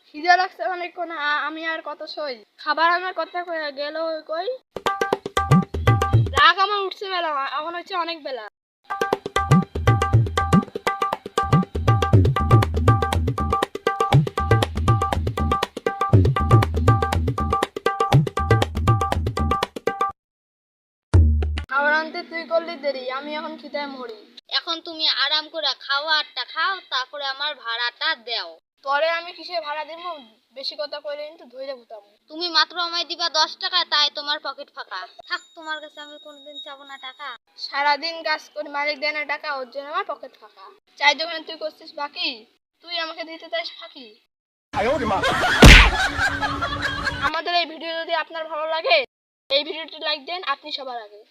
খিদে লাগছে অনেকক্ষণ, আমি আর কত সই। খাবার আমার কথা গেল কই। রাগ আমার উঠছে বেলা, এখন হচ্ছে অনেক বেলা। খাবার আনতে তুই করলি দেরি, আমি এখন খিদায় মরি। এখন তুমি আরাম করে খাওয়ারটা খাও, তারপরে আমার ভাড়াটা দাও। পরে আমি কিসে ভাড়া দিব? বেশি কথা কইলে কিন্তু ধইরে ভুতাম। তুমি মাত্র আমায় দিবা 10 টাকা, তাই তোমার পকেট ফাঁকা। থাক, তোমার কাছে আমি কোনোদিন চাবো না টাকা। সারাদিন কাজ করে মালিক দেয় না টাকা, ওর জন্য আমার পকেট ফাঁকা। চাই দোকানে তুই করছিস বাকি, তুই আমাকে দিতে চাস ফাঁকি। আমাদের এই ভিডিও যদি আপনার ভালো লাগে, এই ভিডিওটি লাইক দেন আপনি সবার আগে।